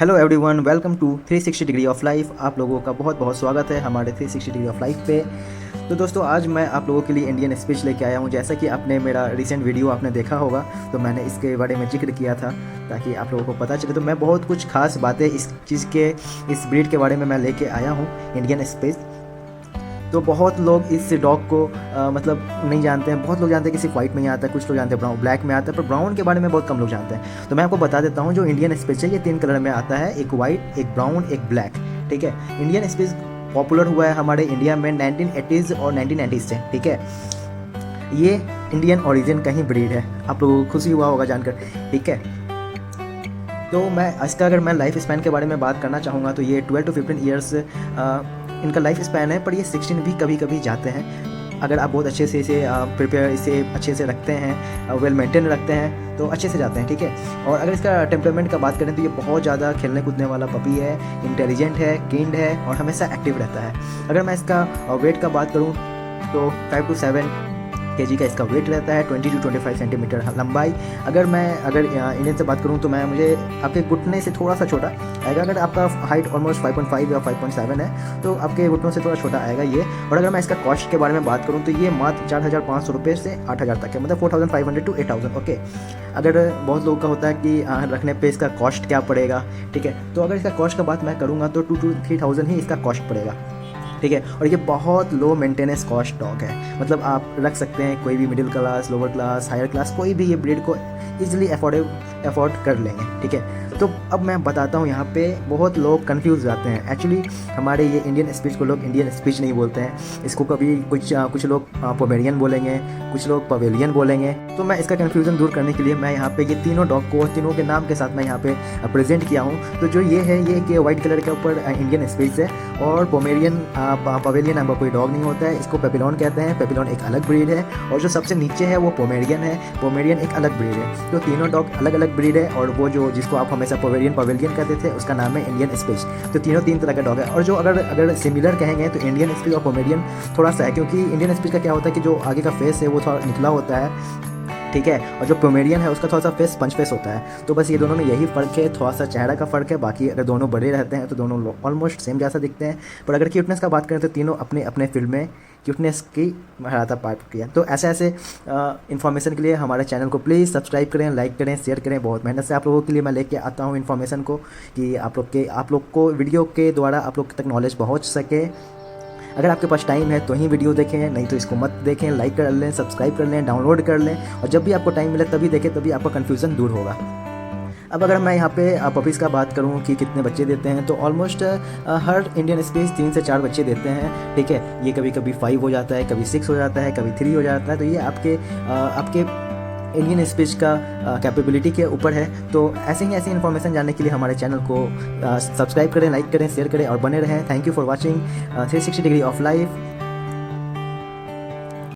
Hello everyone, welcome to 360 degree of life. आप लोगों का बहुत बहुत स्वागत है हमारे 360 डिग्री ऑफ लाइफ पे। तो दोस्तों, आज मैं आप लोगों के लिए इंडियन स्पीच लेके आया हूँ। जैसा कि आपने मेरा रिसेंट वीडियो आपने देखा होगा, तो मैंने इसके बारे में जिक्र किया था ताकि आप लोगों को पता चले। तो मैं बहुत कुछ खास बातें इस ब्रीड के बारे में मैं लेके आया हूँ, इंडियन स्पीच। तो बहुत लोग इस डॉग को मतलब नहीं जानते हैं। बहुत लोग जानते हैं कि सिर्फ वाइट में ही आता है, कुछ लोग जानते हैं ब्राउन ब्लैक में आता है, पर ब्राउन के बारे में बहुत कम लोग जानते हैं। तो मैं आपको बता देता हूँ, जो इंडियन स्पीच है ये 3 कलर में आता है, एक वाइट, एक ब्राउन, एक ब्लैक। ठीक है। इंडियन स्पीच पॉपुलर हुआ है हमारे इंडिया में 1980s और 1990s से। ठीक है। ये इंडियन ओरिजिन का ही ब्रीड है। आप लोगों को खुशी हुआ होगा जानकर। ठीक है। तो मैं इसका अगर मैं लाइफ स्पैन के बारे में बात करना चाहूँगा तो ये 12 to 15 ईयर्स इनका लाइफ स्पैन है, पर ये 16 भी कभी कभी जाते हैं। अगर आप बहुत अच्छे से इसे प्रिपेयर इसे अच्छे से रखते हैं, वेल मेंटेन रखते हैं, तो अच्छे से जाते हैं। ठीक है। और अगर इसका टेम्परामेंट का बात करें तो ये बहुत ज़्यादा खेलने कूदने वाला पपी है, इंटेलिजेंट है, काइंड है और हमेशा एक्टिव रहता है। अगर मैं इसका वेट का बात करूँ तो 5 to 7 kg का इसका वेट रहता है, 20 to 25 सेंटीमीटर लंबाई। अगर इंडियन से बात करूं तो मुझे आपके घुटने से थोड़ा सा छोटा आएगा। अगर आपका हाइट ऑलमोस्ट 5.5 या 5.7 है तो आपके घुटनों से थोड़ा छोटा आएगा ये। और अगर मैं इसका कॉस्ट के बारे में बात करूं तो ये मात्र 4,500 रुपये से 8,000 तक है, मतलब 4,500 to 8,000। ओके। अगर बहुत लोगों का होता है कि रखने पे इसका कॉस्ट क्या पड़ेगा, ठीक है, तो अगर इसका कॉस्ट का बात मैं करूँगा तो 2 to 3,000 ही इसका कॉस्ट पड़ेगा। ठीक है। और ये बहुत लो मेंटेनेंस कॉस्ट डॉग है, मतलब आप रख सकते हैं कोई भी middle class, lower class, higher class, कोई भी ये ब्रीड को ईजिली अफोर्ड कर लेंगे। ठीक है। तो अब मैं बताता हूँ, यहाँ पे बहुत लोग कंफ्यूज जाते हैं। एक्चुअली हमारे ये इंडियन स्पीच को लोग इंडियन स्पीच नहीं बोलते हैं, इसको कभी कुछ लोग पोमेरियन बोलेंगे, कुछ लोग पवेलियन बोलेंगे। तो मैं इसका कन्फ्यूज़न दूर करने के लिए मैं यहाँ पे ये तीनों डॉग को तीनों के नाम के साथ मैं यहाँ पे प्रेजेंट किया हूँ। तो जो ये है, ये एक वाइट कलर के ऊपर इंडियन स्पीच है, और पोमेरियन पवेलियन नाम का कोई डॉग नहीं होता है, इसको पेपिलोन कहते हैं। पेपिलोन एक अलग ब्रीड है, और जो सबसे नीचे है वो पोमेरियन है। पोमेरियन एक अलग ब्रीड है। तो तीनों डॉग अलग अलग ब्रीड है, और वो जिसको आप हमेशा पवेलियन कहते थे, उसका नाम है इंडियन स्पीच। तो तीनों 3 तरह का डॉग है। और जो अगर सिमिलर कहेंगे तो इंडियन स्पीच और पोमेरियन थोड़ा सा है, क्योंकि इंडियन स्पीच का क्या होता है कि जो आगे का फेस है वो थोड़ा निकला होता है। ठीक है। और जो पोमेरियन है उसका थोड़ा सा फेस पंच फेस होता है। तो बस ये दोनों में यही फ़र्क है, थोड़ा सा चेहरा का फ़र्क है। बाकी अगर दोनों बड़े रहते हैं तो दोनों ऑलमोस्ट सेम जैसा दिखते हैं। पर अगर क्यूटनेस का बात करें तो तीनों अपने अपने फील्ड में क्यूटनेस की महारता पार किया। तो ऐसे इन्फॉर्मेशन के लिए हमारे चैनल को प्लीज़ सब्सक्राइब करें, लाइक करें, शेयर करें। बहुत मेहनत से आप लोगों के लिए मैं लेके आता हूँ इन्फॉर्मेशन को, कि आप लोग को वीडियो के द्वारा आप लोग तक नॉलेज पहुँच सके। अगर आपके पास टाइम है तो ही वीडियो देखें, नहीं तो इसको मत देखें। लाइक कर लें, सब्सक्राइब कर लें, डाउनलोड कर लें, और जब भी आपको टाइम मिले तभी देखें, तभी आपका कन्फ्यूज़न दूर होगा। अब अगर मैं यहाँ पे पपीज़ का बात करूँ कि कितने बच्चे देते हैं, तो ऑलमोस्ट हर इंडियन स्पीच 3 से 4 बच्चे देते हैं। ठीक है। ये कभी कभी 5 हो जाता है, कभी 6 हो जाता है, कभी 3 हो जाता है। तो ये आपके इंडियन स्पीच का कैपेबिलिटी के ऊपर है। तो ऐसे इन्फॉर्मेशन जानने के लिए हमारे चैनल को सब्सक्राइब करें, लाइक करें, शेयर करें और बने रहें। Thank you for watching 360 degree of life.